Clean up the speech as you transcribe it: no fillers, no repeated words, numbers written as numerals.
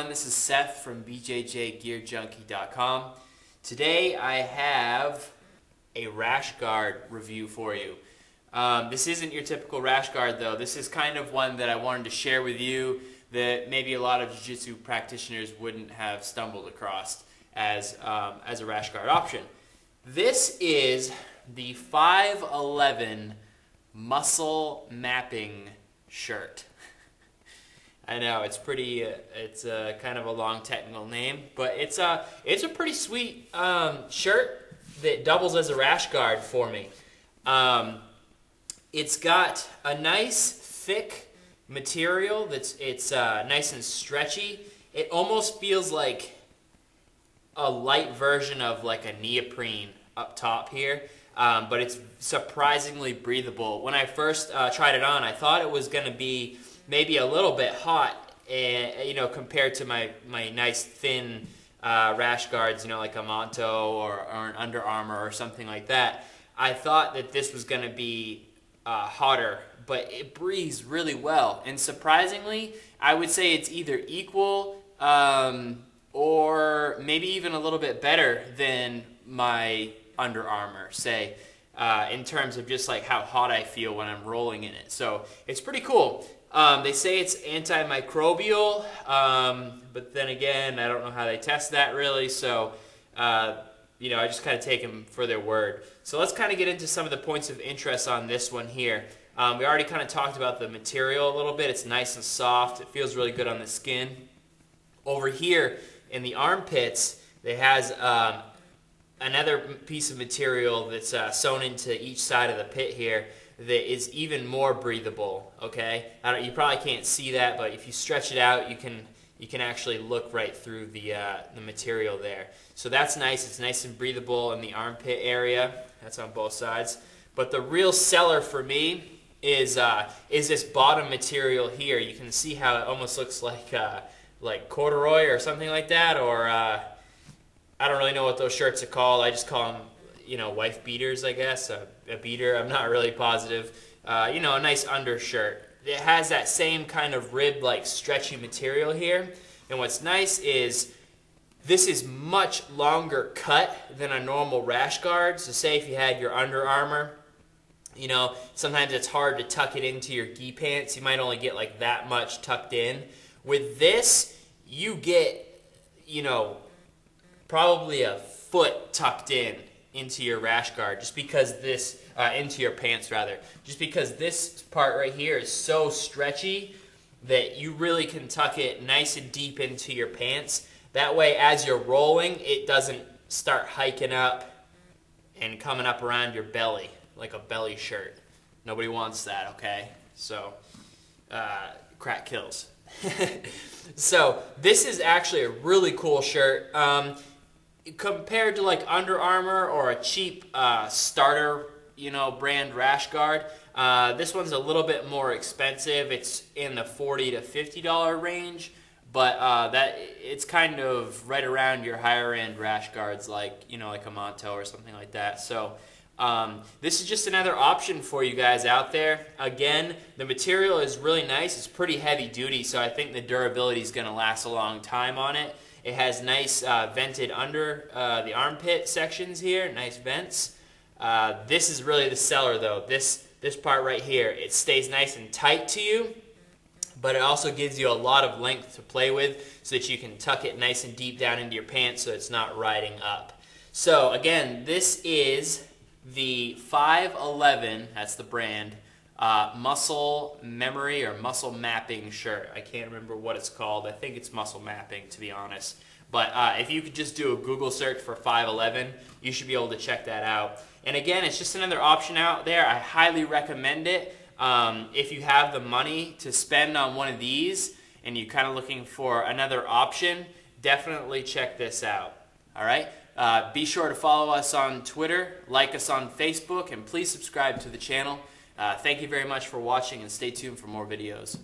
everyone, this is Seth from BJJGearJunkie.com. Today I have a rash guard review for you. This isn't your typical rash guard though. This is kind of one that I wanted to share with you that maybe a lot of jiu-jitsu practitioners wouldn't have stumbled across as a rash guard option. This is the 511 muscle mapping shirt. I know it's pretty. It's kind of a long technical name, but it's a pretty sweet shirt that doubles as a rash guard for me. It's got a nice thick material that's nice and stretchy. It almost feels like a light version of like a neoprene up top here, but it's surprisingly breathable. When I first tried it on, I thought it was going to be maybe a little bit hot, compared to my nice thin rash guards, like a Manto or an Under Armour or something like that. I thought that this was going to be hotter, but it breathes really well. And surprisingly, I would say it's either equal or maybe even a little bit better than my Under Armour, say, in terms of just like how hot I feel when I'm rolling in it. So it's pretty cool. They say it's antimicrobial, but then again, I don't know how they test that really, so I just kind of take them for their word. So let's kind of get into some of the points of interest on this one here. We already kind of talked about the material a little bit. It's nice and soft. It feels really good on the skin. Over here in the armpits, it has another piece of material that's sewn into each side of the pit here that is even more breathable. Okay, you probably can't see that, but if you stretch it out, you can actually look right through the material there. So that's nice. It's nice and breathable in the armpit area. That's on both sides. But the real seller for me is this bottom material here. You can see how it almost looks like corduroy or something like that, or I don't really know what those shirts are called. I just call them, wife beaters, I guess. A beater, I'm not really positive. A nice undershirt. It has that same kind of rib-like stretchy material here. And what's nice is this is much longer cut than a normal rash guard. So say if you had your Under Armour, sometimes it's hard to tuck it into your gi pants. You might only get like that much tucked in. With this, you get, probably a foot tucked into your rash guard, just because this, into your pants rather, just because this part right here is so stretchy that you really can tuck it nice and deep into your pants. That way, as you're rolling, it doesn't start hiking up and coming up around your belly like a belly shirt. Nobody wants that, okay? So, crack kills. So, this is actually a really cool shirt. Compared to like Under Armour or a cheap starter, brand rash guard, this one's a little bit more expensive. It's in the $40 to $50 range, but it's kind of right around your higher end rash guards, like like a Manto or something like that. So this is just another option for you guys out there. Again, the material is really nice. It's pretty heavy duty, so I think the durability is going to last a long time on it. It has nice vented under the armpit sections here, nice vents. This is really the seller though. This part right here, it stays nice and tight to you, but it also gives you a lot of length to play with so that you can tuck it nice and deep down into your pants so it's not riding up. So again, this is the 511, that's the brand, muscle memory or muscle mapping shirt. I can't remember what it's called. I think it's muscle mapping, to be honest. But if you could just do a Google search for 511, you should be able to check that out. And again, it's just another option out there. I highly recommend it. If you have the money to spend on one of these and you're kind of looking for another option, definitely check this out. All right? Be sure to follow us on Twitter, like us on Facebook, and please subscribe to the channel. Thank you very much for watching, and stay tuned for more videos.